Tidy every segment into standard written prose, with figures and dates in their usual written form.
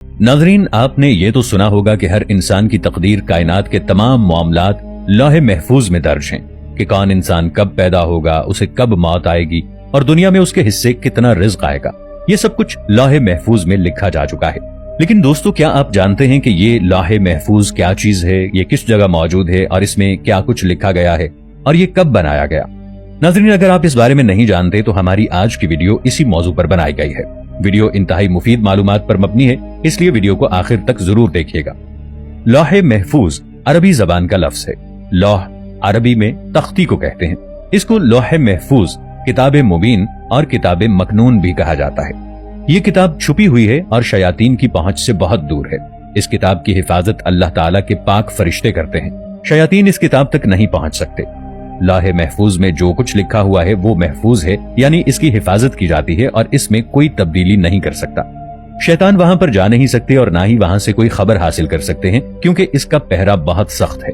नाज़रीन, आपने ये तो सुना होगा कि हर इंसान की तकदीर, कायनात के तमाम मामलात लौहे महफूज में दर्ज हैं कि कौन इंसान कब पैदा होगा, उसे कब मौत आएगी और दुनिया में उसके हिस्से कितना रिज़्क आएगा। ये सब कुछ लौहे महफूज में लिखा जा चुका है। लेकिन दोस्तों, क्या आप जानते हैं कि ये लौहे महफूज क्या चीज है, ये किस जगह मौजूद है और इसमें क्या कुछ लिखा गया है और ये कब बनाया गया? नाज़रीन, अगर आप इस बारे में नहीं जानते तो हमारी आज की वीडियो इसी मौजू पर बनाई गई है। वीडियो इंतहाई मुफीद मालूमात पर मबनी है, इसलिए वीडियो को आखिर तक जरूर देखिएगा। लौहे महफूज अरबी जबान का लफ्ज है। लौह अरबी में तख्ती को कहते हैं। इसको लौहे महफूज, किताब मुबीन और किताब मकनून भी कहा जाता है। ये किताब छुपी हुई है और शयातीन की पहुंच से बहुत दूर है। इस किताब की हिफाजत अल्लाह ताला के पाक फरिश्ते करते हैं। शयातीन इस किताब तक नहीं पहुंच सकते। लौहे महफूज में जो कुछ लिखा हुआ है वो महफूज है, यानी इसकी हिफाजत की जाती है और इसमें कोई तब्दीली नहीं कर सकता। शैतान वहां पर जा नहीं सकते और ना ही वहां से कोई खबर हासिल कर सकते हैं, क्योंकि इसका पहरा बहुत सख्त है।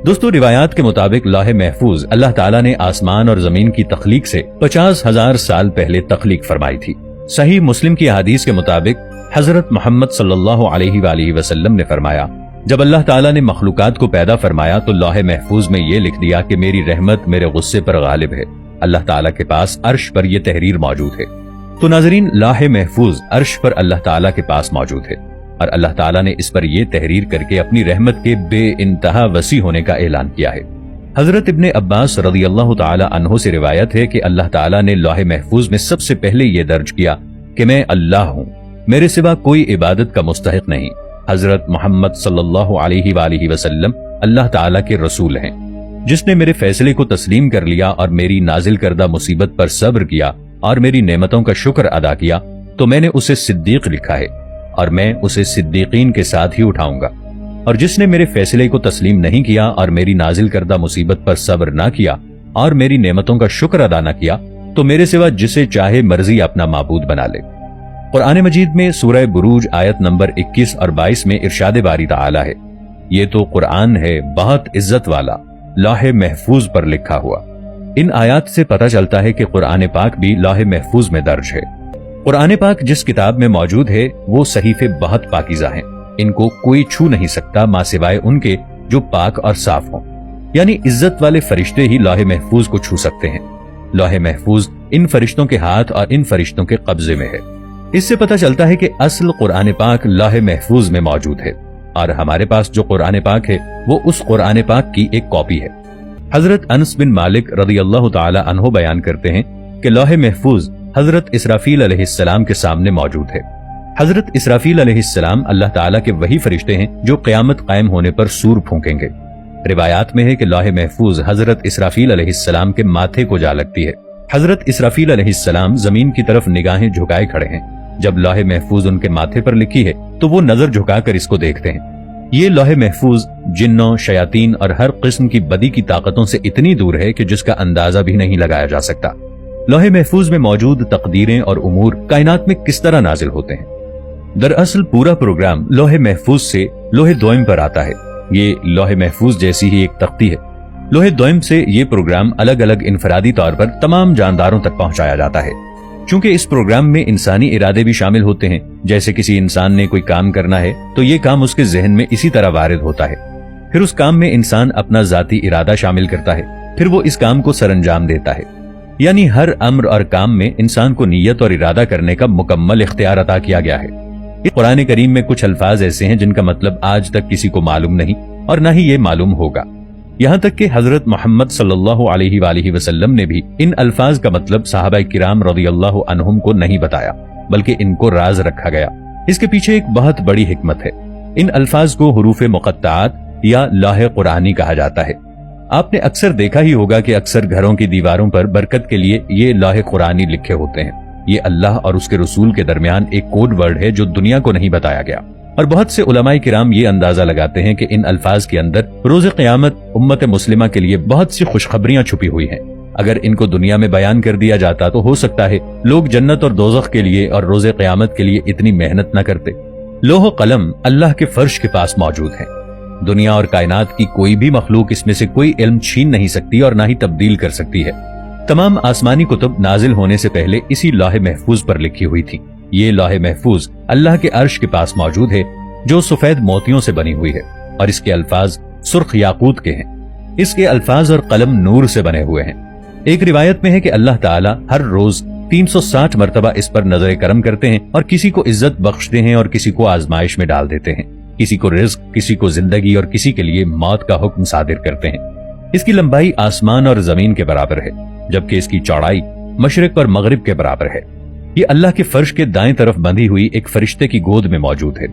दोस्तों, रिवायात के मुताबिक लौहे महफूज अल्लाह ताला ने आसमान और जमीन की तख्लीक से 50,000 साल पहले तख्लीक फरमाई थी। सही मुस्लिम की हदीस के मुताबिक हजरत मोहम्मद सल्लल्लाहु अलैहि वसल्लम ने फरमाया, जब अल्लाह ताला ने मखलूकात को पैदा फरमाया तो लौहे महफूज में ये लिख दिया कि मेरी रहमत मेरे गुस्से पर गालिब है। अल्लाह ताला के पास अर्श पर यह तहरीर मौजूद है। तो नाज़रीन, लौहे महफूज अर्श पर अल्लाह ताला के पास मौजूद है और अल्लाह ताला ने इस पर यह तहरीर करके अपनी रहमत के बेइंतहा वसी होने का ऐलान किया है। हजरत इब्ने अब्बास रज़ियल्लाहु ताला अन्हो से रिवायत है कि अल्लाह ताला ने लौहे महफूज में सबसे पहले ये दर्ज किया कि मैं अल्लाह हूँ, मेरे सिवा कोई इबादत का मुस्तहिक नहीं। हजरत मोहम्मद सल्लल्लाहु अलैहि वसल्लम अल्लाह ताला के रसूल हैं। जिसने मेरे फैसले को तस्लीम कर लिया और मेरी नाजिल करदा मुसीबत पर सब्र किया और मेरी नेमतों का शुक्र अदा किया तो मैंने उसे सिद्दीक लिखा है और मैं उसे सिद्दीकीन के साथ ही उठाऊंगा। और जिसने मेरे फैसले को तस्लीम नहीं किया और मेरी नाजिल करदा मुसीबत पर सब्र ना किया और मेरी नेमतों का शुक्र अदा न किया तो मेरे सिवा जिसे चाहे मर्जी अपना माबूद बना ले। कुरान मजीद में सूरह बुरूज आयत नंबर 21 और 22 में इरशाद बारी ताला है, ये तो कुरान है बहुत इज्जत वाला, लौहे महफूज पर लिखा हुआ। इन आयात से पता चलता है कि कुरान पाक भी लौहे महफूज में दर्ज है। कुरान पाक जिस किताब में मौजूद है वो सहीफे बहुत पाकीज़ा हैं। इनको कोई छू नहीं सकता मां सिवाय उनके जो पाक और साफ हों, यानी इज्जत वाले फरिश्ते ही लौहे महफूज को छू सकते हैं। लौहे महफूज इन फरिश्तों के हाथ और इन फरिश्तों के कब्जे में है। इससे पता चलता है कि असल कुरान पाक लौहे महफूज में मौजूद है और हमारे पास जो कुरान पाक है वो उस कुरान पाक की एक कॉपी है। हजरत अनस बिन मालिक रज़ियल्लाहु ताला अन्हु बयान करते हैं कि लौहे महफूज हजरत इसराफील अलैहिस्सलाम के सामने मौजूद है। हजरत इसराफील अलैहिस्सलाम अल्लाह ताला के वही फरिश्ते हैं जो क़यामत कायम होने पर सूर फूंकेंगे। रिवायात में है कि लौहे महफूज हजरत इसराफील अलैहिस्सलाम के माथे को जा लगती है। हजरत इसराफील अलैहिस्सलाम जमीन की तरफ निगाहें झुकाए खड़े हैं। जब लौहे महफूज उनके माथे पर लिखी है तो वो नजर झुकाकर इसको देखते हैं। ये लौहे महफूज जिन्नों, शयातीन और हर किस्म की बदी की ताकतों से इतनी दूर है कि जिसका अंदाजा भी नहीं लगाया जा सकता। लौहे महफूज में मौजूद तकदीरें और उमूर कायनात में किस तरह नाजिल होते हैं। दरअसल पूरा प्रोग्राम लौहे महफूज से लोहे दोइम पर आता है। ये लौहे महफूज जैसी ही एक तख्ती है। लोहे दोइम से ये प्रोग्राम अलग अलग इनफरादी तौर पर तमाम जानदारों तक पहुंचाया जाता है। चूंकि इस प्रोग्राम में इंसानी इरादे भी शामिल होते हैं, जैसे किसी इंसान ने कोई काम करना है तो ये काम उसके जहन में इसी तरह वारिद होता है। फिर उस काम में इंसान अपना जाती इरादा शामिल करता है, फिर वो इस काम को सरंजाम देता है। यानी हर अम्र और काम में इंसान को नीयत और इरादा करने का मुकम्मल इख्तियार अता किया गया है। कुरान करीम में कुछ अल्फाज ऐसे हैं जिनका मतलब आज तक किसी को मालूम नहीं और न ही ये मालूम होगा। यहाँ तक कि हजरत मोहम्मद सल्लल्लाहु अलैहि वसल्लम ने भी इन अल्फाज का मतलब सहाबा किराम रज़ियल्लाहु अन्हुम को नहीं बताया, बल्कि इनको राज रखा गया। इसके पीछे एक बहुत बड़ी हिकमत है। इन अल्फाज को हुरूफ मुक़त्ताअत या लौहे कुरानी कहा जाता है। आपने अक्सर देखा ही होगा कि अक्सर घरों की दीवारों पर बरकत के लिए ये लौहे कुरानी लिखे होते हैं। ये अल्लाह और उसके रसूल के दरमियान एक कोड वर्ड है जो दुनिया को नहीं बताया गया। और बहुत से उलमाए किराम ये अंदाजा लगाते हैं कि इन अल्फाज के अंदर रोज़े क़यामत उम्मत मुस्लिमा के लिए बहुत सी खुशखबरियां छुपी हुई हैं। अगर इनको दुनिया में बयान कर दिया जाता तो हो सकता है लोग जन्नत और दोज़ख के लिए और रोज़े क़यामत के लिए इतनी मेहनत न करते। लोह कलम अल्लाह के फर्श के पास मौजूद है। दुनिया और कायनात की कोई भी मखलूक इसमें से कोई इल्म छीन नहीं सकती और ना ही तब्दील कर सकती है। तमाम आसमानी कुतुब नाजिल होने से पहले इसी लौहे महफूज पर लिखी हुई थी। یہ لوح محفوظ اللہ کے عرش کے پاس موجود ہے جو سفید موتیوں سے بنی ہوئی ہے اور اس کے الفاظ سرخ یاقوت کے ہیں۔ اس کے الفاظ اور قلم نور سے بنے ہوئے ہیں۔ ایک روایت میں ہے کہ اللہ تعالیٰ ہر روز 360 مرتبہ اس پر نظر کرم کرتے ہیں اور کسی کو عزت بخشتے ہیں اور کسی کو آزمائش میں ڈال دیتے ہیں، کسی کو رزق، کسی کو زندگی اور کسی کے لیے موت کا حکم صادر کرتے ہیں۔ اس کی لمبائی آسمان اور زمین کے برابر ہے، جبکہ اس کی چوڑائی مشرق اور مغرب کے برابر ہے۔ یہ اللہ کے فرش کے دائیں طرف بندھی ہوئی ایک فرشتے کی گود میں موجود ہے۔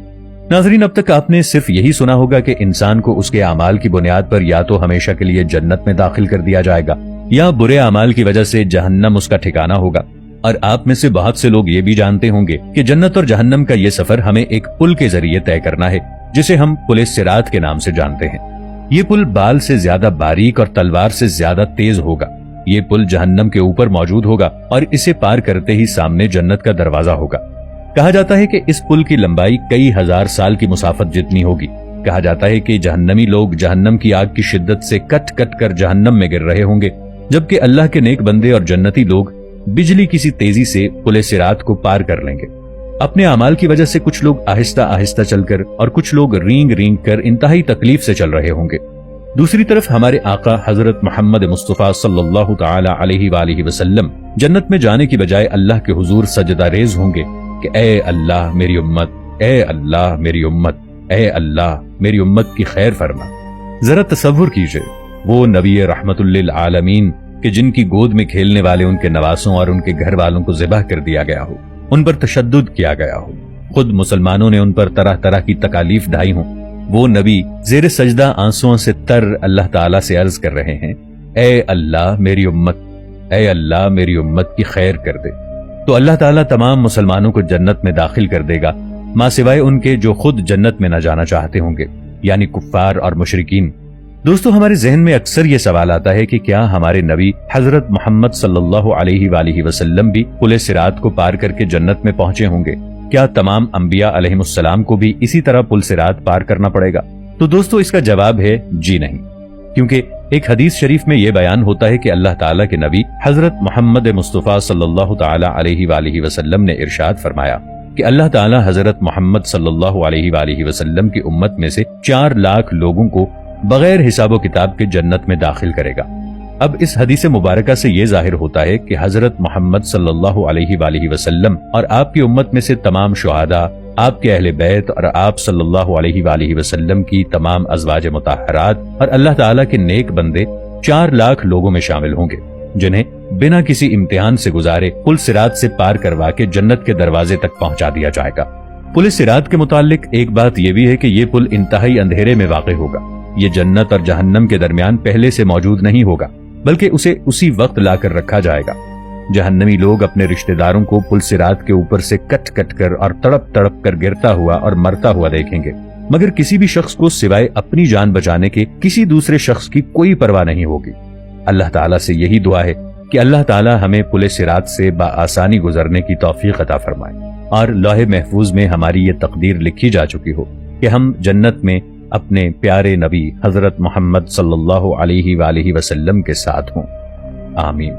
ناظرین، اب تک آپ نے صرف یہی سنا ہوگا کہ انسان کو اس کے اعمال کی بنیاد پر یا تو ہمیشہ کے لیے جنت میں داخل کر دیا جائے گا یا برے اعمال کی وجہ سے جہنم اس کا ٹھکانہ ہوگا، اور آپ میں سے بہت سے لوگ یہ بھی جانتے ہوں گے کہ جنت اور جہنم کا یہ سفر ہمیں ایک پل کے ذریعے طے کرنا ہے جسے ہم پل صراط کے نام سے جانتے ہیں۔ یہ پل بال سے زیادہ باریک اور تلوار سے زیادہ تیز ہوگا۔ یہ پل جہنم کے اوپر موجود ہوگا اور اسے پار کرتے ہی سامنے جنت کا دروازہ ہوگا۔ کہا جاتا ہے کہ اس پل کی لمبائی کئی ہزار سال کی مسافت جتنی ہوگی۔ کہا جاتا ہے کہ جہنمی لوگ جہنم کی آگ کی شدت سے کٹ کٹ کر جہنم میں گر رہے ہوں گے، جبکہ اللہ کے نیک بندے اور جنتی لوگ بجلی کسی تیزی سے پل صراط کو پار کر لیں گے۔ اپنے اعمال کی وجہ سے کچھ لوگ آہستہ آہستہ چل کر اور کچھ لوگ رینگ رینگ کر انتہائی تکلیف سے چل رہے ہوں گے۔ دوسری طرف ہمارے آقا حضرت محمد مصطفیٰ صلی اللہ تعالی علیہ وآلہ وسلم جنت میں جانے کی بجائے اللہ کے حضور سجدہ ریز ہوں گے کہ اے اللہ میری امت، اے اللہ میری امت، اے اللہ میری امت کی خیر فرما۔ ذرا تصور کیجئے، وہ نبی رحمت للعالمین کہ جن کی گود میں کھیلنے والے ان کے نواسوں اور ان کے گھر والوں کو ذبح کر دیا گیا ہو، ان پر تشدد کیا گیا ہو، خود مسلمانوں نے ان پر طرح طرح کی تکالیف ڈھائی ہوں، وہ نبی زیر سجدہ آنسوؤں سے تر اللہ تعالیٰ سے عرض کر رہے ہیں اے اللہ میری امت، اے اللہ میری امت کی خیر کر دے، تو اللہ تعالیٰ تمام مسلمانوں کو جنت میں داخل کر دے گا، ماں سوائے ان کے جو خود جنت میں نہ جانا چاہتے ہوں گے، یعنی کفار اور مشرکین۔ دوستو، ہمارے ذہن میں اکثر یہ سوال آتا ہے کہ کیا ہمارے نبی حضرت محمد صلی اللہ علیہ وآلہ وسلم بھی پل صراط کو پار کر کے جنت میں پہنچے ہوں گے؟ کیا تمام انبیاء علیہ السلام کو بھی اسی طرح پل صراط پار کرنا پڑے گا؟ تو دوستو، اس کا جواب ہے جی نہیں، کیونکہ ایک حدیث شریف میں یہ بیان ہوتا ہے کہ اللہ تعالیٰ کے نبی حضرت محمد مصطفیٰ صلی اللہ تعالی علیہ وآلہ وسلم نے ارشاد فرمایا کہ اللہ تعالیٰ حضرت محمد صلی اللہ علیہ وآلہ وسلم کی امت میں سے 4 لاکھ لوگوں کو بغیر حساب و کتاب کے جنت میں داخل کرے گا۔ اب اس حدیث مبارکہ سے یہ ظاہر ہوتا ہے کہ حضرت محمد صلی اللہ علیہ وآلہ وسلم اور آپ کی امت میں سے تمام شہداء، آپ کے اہل بیت اور آپ صلی اللہ علیہ وآلہ وسلم کی تمام ازواج مطہرات اور اللہ تعالیٰ کے نیک بندے 4 لاکھ لوگوں میں شامل ہوں گے، جنہیں بنا کسی امتحان سے گزارے پل صراط سے پار کروا کے جنت کے دروازے تک پہنچا دیا جائے گا۔ پل صراط کے متعلق ایک بات یہ بھی ہے کہ یہ پل انتہائی اندھیرے میں واقع ہوگا۔ یہ جنت اور جہنم کے درمیان پہلے سے موجود نہیں ہوگا، بلکہ اسے اسی وقت لا کر رکھا جائے گا۔ جہنمی لوگ اپنے رشتہ داروں کو پل صراط کے اوپر سے کٹ کٹ کر اور تڑپ تڑپ کر گرتا ہوا اور مرتا ہوا دیکھیں گے، مگر کسی بھی شخص کو سوائے اپنی جان بچانے کے کسی دوسرے شخص کی کوئی پرواہ نہیں ہوگی۔ اللہ تعالیٰ سے یہی دعا ہے کہ اللہ تعالیٰ ہمیں پل صراط سے بآسانی گزرنے کی توفیق عطا فرمائے، اور لوح محفوظ میں ہماری یہ تقدیر لکھی جا چکی ہو کہ ہم جنت میں اپنے پیارے نبی حضرت محمد صلی اللہ علیہ وآلہ وسلم کے ساتھ ہوں۔ آمین۔